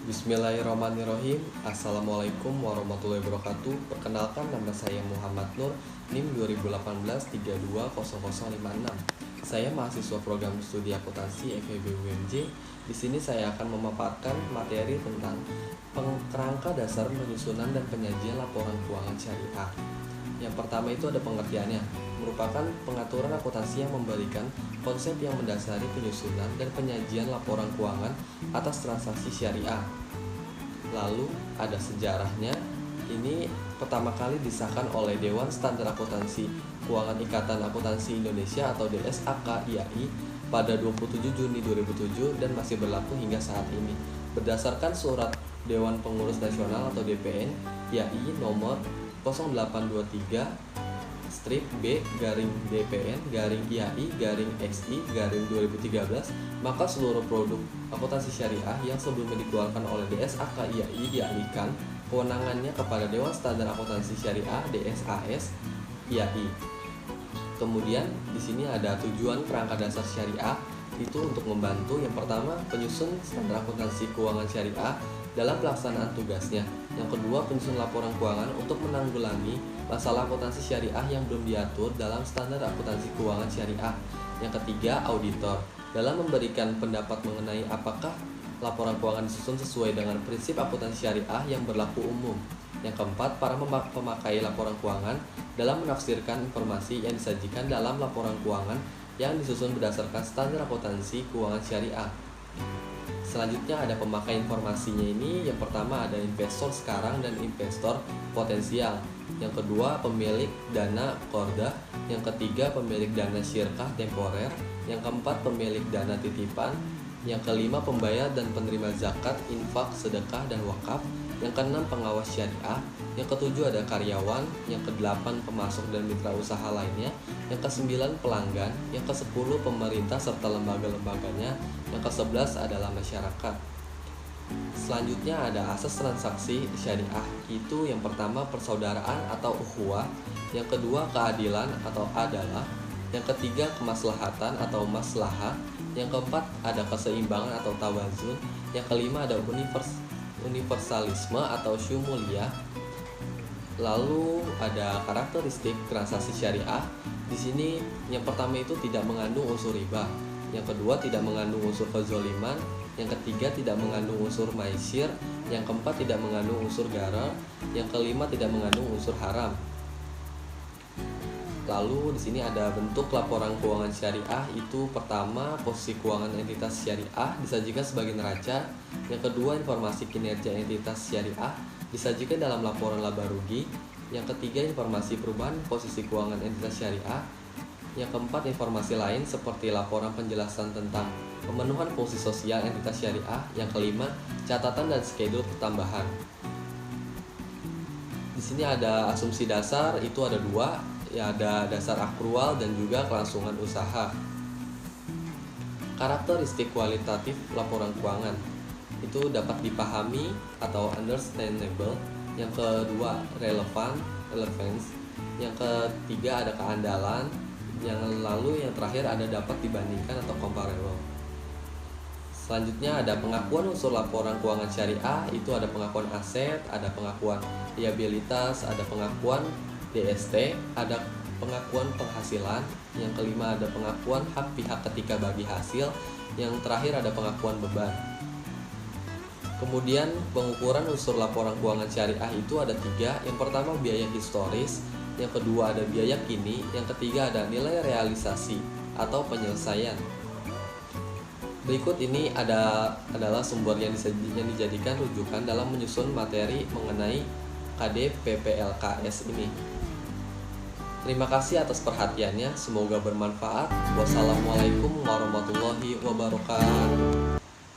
Bismillahirrahmanirrahim. Assalamualaikum warahmatullahi wabarakatuh. Perkenalkan, nama saya Muhammad Nur, NIM 2018 320056. Saya mahasiswa program studi akuntansi FEB UMJ. Di sini saya akan memaparkan materi tentang kerangka dasar penyusunan dan penyajian laporan keuangan syariah. Yang pertama itu ada pengertiannya, merupakan pengaturan akuntansi yang memberikan konsep yang mendasari penyusunan dan penyajian laporan keuangan atas transaksi syariah. Lalu ada sejarahnya, ini pertama kali disahkan oleh Dewan Standar Akuntansi Keuangan Ikatan Akuntansi Indonesia atau DSAK-IAI pada 27 Juni 2007 dan masih berlaku hingga saat ini. Berdasarkan surat Dewan Pengurus Nasional atau DPN IAI nomor 0823/DPN/IAI/XI/2013, maka seluruh produk akuntansi syariah yang sebelumnya dikeluarkan oleh DSAK-IAI dialihkan kewenangannya kepada Dewan Standar Akuntansi Syariah (DSAS) IAI. Kemudian di sini ada tujuan kerangka dasar syariah, itu untuk membantu yang pertama penyusun standar akuntansi keuangan syariah dalam pelaksanaan tugasnya. Yang kedua, penyusun laporan keuangan untuk menanggulangi masalah akuntansi syariah yang belum diatur dalam standar akuntansi keuangan syariah. Yang ketiga, auditor dalam memberikan pendapat mengenai apakah laporan keuangan disusun sesuai dengan prinsip akuntansi syariah yang berlaku umum. Yang keempat, para pemakai laporan keuangan dalam menafsirkan informasi yang disajikan dalam laporan keuangan yang disusun berdasarkan standar akuntansi keuangan syariah. Selanjutnya ada pemakai informasinya ini. Yang pertama ada investor sekarang dan investor potensial. Yang kedua, pemilik dana kordah. Yang ketiga, pemilik dana syirkah temporer. Yang keempat, pemilik dana titipan. Yang kelima, pembayar dan penerima zakat, infak, sedekah, dan wakaf. Yang keenam, pengawas syariah. Yang ketujuh ada karyawan. Yang kedelapan, pemasok dan mitra usaha lainnya. Yang kesembilan, pelanggan. Yang kesepuluh, pemerintah serta lembaga-lembaganya. Yang kesebelas adalah masyarakat. Selanjutnya ada asas transaksi syariah. Itu yang pertama persaudaraan atau ukhuwah. Yang kedua keadilan atau adalah. Yang ketiga kemaslahatan atau maslahah. Yang keempat ada keseimbangan atau tawazun. Yang kelima ada universalisme atau syumuliyah. Lalu ada karakteristik transaksi syariah. Di sini yang pertama itu tidak mengandung unsur riba. Yang kedua tidak mengandung unsur kezoliman. Yang ketiga tidak mengandung unsur maisir. Yang keempat tidak mengandung unsur gharar. Yang kelima tidak mengandung unsur haram. Lalu di sini ada bentuk laporan keuangan syariah. Itu pertama, posisi keuangan entitas syariah disajikan sebagai neraca. Yang kedua, informasi kinerja entitas syariah disajikan dalam laporan laba rugi. Yang ketiga, informasi perubahan posisi keuangan entitas syariah. Yang keempat, informasi lain seperti laporan penjelasan tentang pemenuhan fungsi sosial entitas syariah. Yang kelima, catatan dan skedul tambahan. Di sini ada asumsi dasar, itu ada dua, ya, ada dasar akrual dan juga kelangsungan usaha. Karakteristik kualitatif laporan keuangan itu dapat dipahami atau understandable. Yang kedua, relevance. Yang ketiga ada keandalan. Yang lalu yang terakhir ada dapat dibandingkan atau comparable. Selanjutnya ada pengakuan unsur laporan keuangan syariah. Itu ada pengakuan aset, ada pengakuan liabilitas, ada pengakuan DST, ada pengakuan penghasilan. Yang kelima ada pengakuan hak pihak ketika bagi hasil. Yang terakhir ada pengakuan beban. Kemudian pengukuran unsur laporan keuangan syariah itu ada tiga. Yang pertama biaya historis. Yang kedua ada biaya kini. Yang ketiga ada nilai realisasi atau penyelesaian. Berikut ini adalah sumber yang dijadikan rujukan dalam menyusun materi mengenai KDPPLKS ini. Terima kasih atas perhatiannya, semoga bermanfaat. Wassalamualaikum warahmatullahi wabarakatuh.